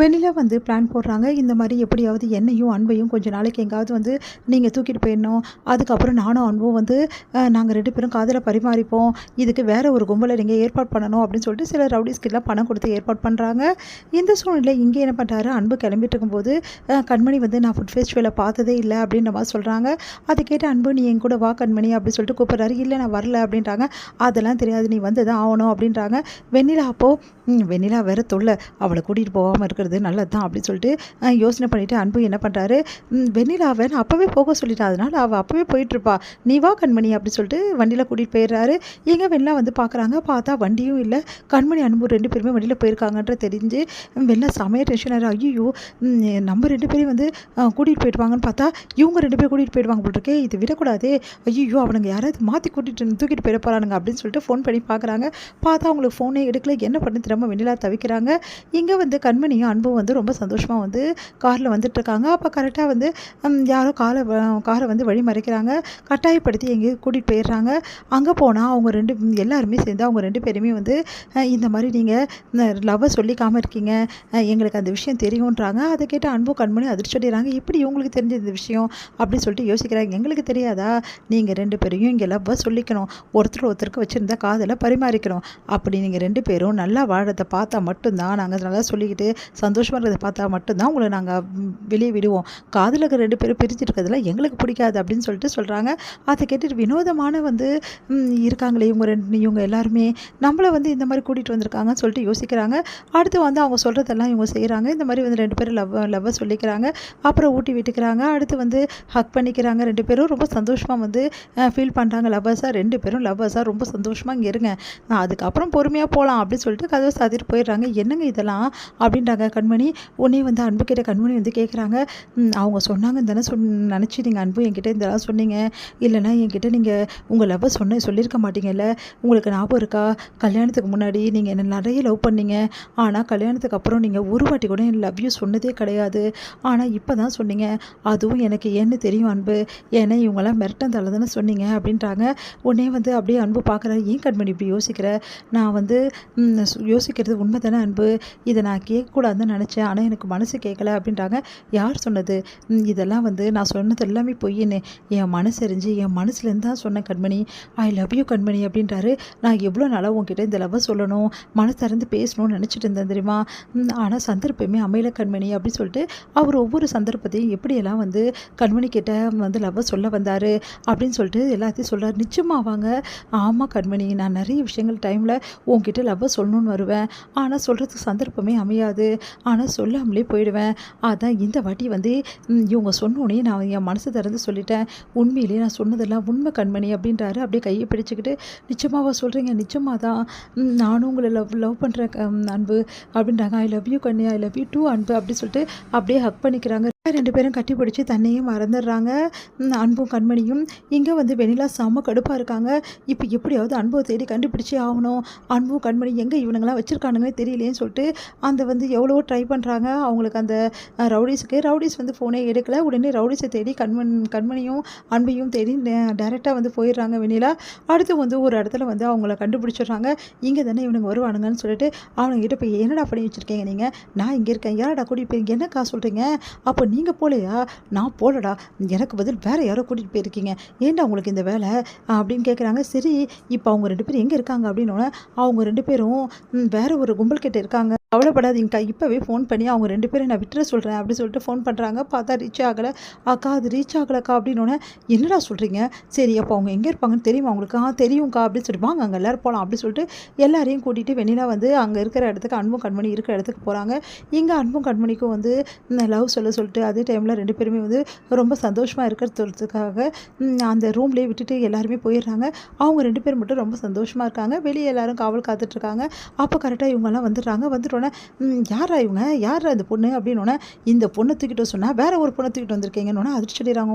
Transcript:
வெளியில வந்து பிளான் போடுறாங்க. இந்த மாரி எப்படியாவது என்னையும், அன்பையும் கொஞ்ச நாளைக்கு எங்கேயாவது வந்து நீங்க தூக்கிட்டு போயிடணும். அதுக்கப்புறம் நானும் அன்பும் வந்து நாங்க 2 பேரும் காதல பரிமாறிப்போம். இதுக்கு வேற ஒரு கும்பல நீங்க ஏற்பாடு பண்ணணும் அப்படின்னு சொல்லிட்டு சில ரவுடீஸ்கிட்டலாம் பணம் கொடுத்து ஏற்பாடு பண்றாங்க. இந்த சூழ்நிலையில இங்க என்ன பண்றாரு, அன்பு கிளம்பிட்டு இருக்கும்போது கண்மணி வந்து நான் ஃபுட் ஃபெஸ்டிவல பார்த்ததே இல்ல அப்படின்ற மாரி சொல்றாங்க. அத கேட்டு அன்பு நீ என் கூட வா கண்மணி அப்படின்னு சொல்லிட்டு கூப்பிடுறாரு. இல்ல நான் வரல அப்படின்றாங்க. அதெல்லாம் தெரியாது நீ வந்து தான் ஆவணும் அப்படின்றாங்க. வெண்ணிலா அப்போ வெண்ணிலா வேற தொல்ல. அவள கூட்டிட்டு போகாம இருக்கிறது நல்லது தான் அப்படின்னு சொல்லிட்டு யோசனை பண்ணிட்டு அன்பு என்ன பண்ணுறாரு, வெண்ணிலாவை நான் அப்போவே போக சொல்லிட்டேன், அதனால் அவள் அப்போவே போயிட்டுருப்பா, நீ வா கண்மணி அப்படின்னு சொல்லிட்டு வண்டியில் கூட்டிகிட்டு போயிடுறாரு. எங்கே வெண்ணிலா வந்து பார்க்குறாங்க, பார்த்தா வண்டியும் இல்லை, கண்மணி அன்பு 2 பேருமே வண்டியில் போயிருக்காங்கன்ற தெரிஞ்சு வெண்ணிலா செமையாக டென்ஷன் ஆகிடும். ஐயோ நம்ம 2 பேரையும் வந்து கூட்டிகிட்டு போயிடுவாங்கன்னு பார்த்தா இவங்க 2 பேரும் கூட்டிகிட்டு போயிடுவாங்க போல் இருக்கே, இது விடக்கூடாதே, ஐயோ அவனுங்க யாராவது மாற்றி தூக்கிட்டு போயிட போகிறானுங்க அப்படின்னு சொல்லிட்டு ஃபோன் பண்ணி பார்க்குறாங்க. பார்த்தா அவங்களுக்கு ஃபோனே எடுக்கல, என்ன பண்ணி திரும்ப வெண்ணிலா தவிக்கிறாங்க. இங்கே வந்து கண்மணியும் அன்பும் வந்து ரொம்ப சந்தோஷமாக வந்து காரில் வந்துட்டுருக்காங்க. அப்போ கரெக்டாக வந்து யாரோ காரை வந்து வழி மறைக்கிறாங்க, கட்டாயப்படுத்தி எங்கேயும் கூட்டிகிட்டு போயிடுறாங்க. அங்கே போனால் அவங்க எல்லாருமே சேர்ந்து அவங்க 2 பேருமே வந்து இந்த மாதிரி நீங்கள் லவ்வை சொல்லிக்காமல் இருக்கீங்க, எங்களுக்கு அந்த விஷயம் தெரியுன்றாங்க. அதை கேட்டு அன்பு கண்மணி அதிர்ச்சி அடைகிறாங்க. எப்படி இவங்களுக்கு தெரிஞ்ச இந்த விஷயம் அப்படின்னு சொல்லிட்டு யோசிக்கிறாங்க. எங்களுக்கு தெரியாதா, நீங்கள் 2 பேரையும் இங்கே லவ்வை சொல்லிக்கணும், ஒருத்தருக்கு வச்சுருந்தா காதலை பரிமாறிக்கணும், அப்படி நீங்கள் 2 பேரும் நல்லா வாழறதை பார்த்தா மட்டும்தான், நாங்கள் நல்லா சொல்லிக்கிட்டு சந்தோஷமாக இருக்கிறத பார்த்தா மட்டும்தான் உங்களை நாங்கள் வெளியே விடுவோம், காதலுக்கு 2 பேரும் பிரிச்சுட்டு இருக்கிறதுல எங்களுக்கு பிடிக்காது அப்படின்னு சொல்லிட்டு சொல்கிறாங்க. அதை கேட்டுட்டு வினோதமான வந்து இருக்காங்களே இவங்க எல்லாருமே நம்மளை வந்து இந்த மாதிரி கூட்டிகிட்டு வந்திருக்காங்கன்னு சொல்லிட்டு யோசிக்கிறாங்க. அடுத்து வந்து அவங்க சொல்கிறதெல்லாம் இவங்க செய்கிறாங்க. இந்த மாதிரி வந்து 2 பேரும் லவ்வை சொல்லிக்கிறாங்க. அப்புறம் ஊட்டி விட்டுக்கிறாங்க. அடுத்து வந்து ஹக் பண்ணிக்கிறாங்க. 2 பேரும் ரொம்ப சந்தோஷமாக வந்து ஃபீல் பண்ணுறாங்க. லவ்வர்ஸாக 2 பேரும் லவ்வர்ஸாக ரொம்ப சந்தோஷமாக இங்கே இருங்க, அதுக்கப்புறம் பொறுமையாக போகலாம் அப்படின்னு சொல்லிட்டு கதவை சாத்திட்டு போயிடுறாங்க. என்னங்க இதெல்லாம் அப்படின்றாங்க கண்மணி. உடனே வந்து அன்பு கிட்ட கண்மணி வந்து கேட்குறாங்க, அவங்க சொன்னாங்கன்னு தானே நினச்சி நீங்கள் அன்பு என்கிட்ட இதெல்லாம் சொன்னீங்க, இல்லைனா என்கிட்ட நீங்கள் உங்கள் லவ்வை சொல்லியிருக்க மாட்டீங்கல்ல, உங்களுக்கு ஞாபகம் இருக்கா, கல்யாணத்துக்கு முன்னாடி நீங்கள் என்ன நிறைய லவ் பண்ணீங்க, ஆனால் கல்யாணத்துக்கு அப்புறம் நீங்கள் ஒரு வாட்டி கூட என் லவ் யூ சொன்னதே கிடையாது, ஆனால் இப்போ தான் சொன்னீங்க, அதுவும் எனக்கு ஏன்னு தெரியும் அன்பு, ஏன்னா இவங்கெல்லாம் மிரட்டந்தால தானே சொன்னீங்க அப்படின்றாங்க. உடனே வந்து அப்படியே அன்பு பார்க்குறாரு. ஏன் கண்மணி இப்படி யோசிக்கிற, நான் வந்து யோசிக்கிறது உண்மை தானே அன்பு, இதை நான் கேட்கக்கூடாதுன்னு நினச்சேன், ஆனால் எனக்கு மனசு கேட்கல அப்படின்றாங்க. யார் சொன்னது, இதெல்லாம் வந்து நான் சொன்னது எல்லாமே பொய்ன்னு என் மனசு அறிஞ்சு என் மனசுலேருந்து தான் சொன்னேன் கண்மணி, ஐ லவ் யூ கண்மணி அப்படின்றாரு. நான் எவ்வளோ நாளாக உங்ககிட்ட இந்த லவ்வை சொல்லணும், மனசு திறந்து பேசணும்னு நினச்சிட்டு இருந்தேன் தெரியுமா, ஆனால் சந்தர்ப்பமே அமையல கண்மணி அப்படின்னு சொல்லிட்டு அவர் ஒவ்வொரு சந்தர்ப்பத்தையும் எப்படியெல்லாம் வந்து கண்மணி கிட்ட வந்து லவ்வை சொல்ல வந்தார் அப்படின்னு சொல்லிட்டு எல்லாத்தையும் சொல்கிறார். நிச்சயமாவாங்க, ஆமாம் கண்மணி, நான் நிறைய விஷயங்கள் டைமில் உங்ககிட்ட லவ்வை சொல்லணும்னு வருவேன், ஆனால் சொல்கிறதுக்கு சந்தர்ப்பமே அமையாது, ஆனால் சொல்லாமலே போயிடுவேன், அதான் இந்த வாட்டி வந்து இவங்க சொன்னோன்னே நான் என் மனசு திறந்து சொல்லிட்டேன், உண்மையிலேயே நான் சொன்னதெல்லாம் உண்மை கண்மணி அப்படின்றாரு. அப்படியே கையை பிடிச்சிக்கிட்டு, நிச்சயமாவா சொல்கிறீங்க, நிச்சயமாக தான், நானும் உங்களை லவ் பண்ணுறேன் அன்பு அப்படின்றாங்க. ஐ லவ் யூ கண்ணி, ஐ லவ் யூ டூ அன்பு அப்படி சொல்லிட்டு அப்படியே ஹக் பண்ணிக்கிறாங்க. 2 பேரும் கட்டி பிடிச்சி தன்னையும் மறந்துடுறாங்க. அன்பும் கண்மணியும். இங்கே வந்து வெண்ணிலா செம்ம கடுப்பாக இருக்காங்க. இப்போ எப்படியாவது அன்பை தேடி கண்டுபிடிச்சே ஆகணும், அன்பும் கண்மணி எங்கே இவனுங்களாம் வச்சுருக்கானுங்கன்னு தெரியலேன்னு சொல்லிட்டு அந்த வந்து எவ்வளவோ ட்ரை பண்ணுறாங்க. அவங்களுக்கு அந்த ரவுடிஸ் வந்து ஃபோனே எடுக்கலை. உடனே ரவுடிஸை தேடி கண்மணியும் அன்பையும் தேடி டைரெக்டாக வந்து போயிடுறாங்க வெண்ணிலா. அடுத்து வந்து ஒரு இடத்துல வந்து அவங்கள கண்டுபிடிச்சிடுறாங்க. இங்கே தானே இவனுங்க வருவானுங்கன்னு சொல்லிட்டு அவனுங்கிட்ட போய் என்னடா பண்ணி வச்சுருக்கீங்க நீங்கள், நான் இங்கே இருக்கேன், யாரடா கூட்டிகிட்டு போய் என்னக்கா சொல்கிறீங்க, அப்போ நீங்கள் போகலையா, நான் போகலடா, எனக்கு பதில் வேறு யாரோ கூட்டிகிட்டு போயிருக்கீங்க, ஏன்டா உங்களுக்கு இந்த வேலை அப்படின்னு கேட்குறாங்க. சரி இப்போ அவங்க 2 பேரும் எங்கே இருக்காங்க அப்படின்னோடனே அவங்க 2 பேரும் வேறு ஒரு கும்பல் கிட்ட இருக்காங்க, கவலைப்படாதீங்கக்கா, இப்போவே ஃபோன் பண்ணி அவங்க 2 பேரும் நான் விட்டுற சொல்கிறேன் அப்படின்னு சொல்லிட்டு ஃபோன் பண்ணுறாங்க. பார்த்தா ரீச் ஆகலை. அக்கா அது ரீச் ஆகலைக்கா அப்படின்னோடனே என்னடா சொல்கிறீங்க, சரி அப்போ அவங்க எங்கே இருப்பாங்கன்னு தெரியுமா உங்களுக்கு, தெரியும்க்கா அப்படின்னு சொல்லிட்டு வாங்க அங்கே எல்லோரும் போகலாம் அப்படின்னு சொல்லிட்டு எல்லாரையும் கூட்டிகிட்டு வெண்ணிலா வந்து அங்கே இருக்கிற இடத்துக்கு அன்பும் கண்மணி இருக்கிற இடத்துக்கு போகிறாங்க. இங்கே அன்பும் கண்மணிக்கும் வந்து லவ் சொல்லிட்டு அதே டைமில் 2 பேருமே வந்து ரொம்ப சந்தோஷமாக இருக்கிறதுக்காக அந்த ரூம்லேயே விட்டுட்டு எல்லாருமே போயிடுறாங்க. அவங்க 2 பேர் மட்டும் ரொம்ப சந்தோஷமாக இருக்காங்க. வெளியே எல்லாரும் காவல் காத்துட்ருக்காங்க. அப்போ கரெக்டாக இவங்கெல்லாம் வந்துடுறாங்க. யாரா இவங்க, யாரா இந்த பொண்ணு அப்படின்னோடனே இந்த பொண்ணை தூக்கிட்டு சொன்னால் வேற ஒரு பொண்ணை தூக்கிட்டு வந்திருக்கீங்கன்னு அதிர்ச்சி அடைகிறாங்க.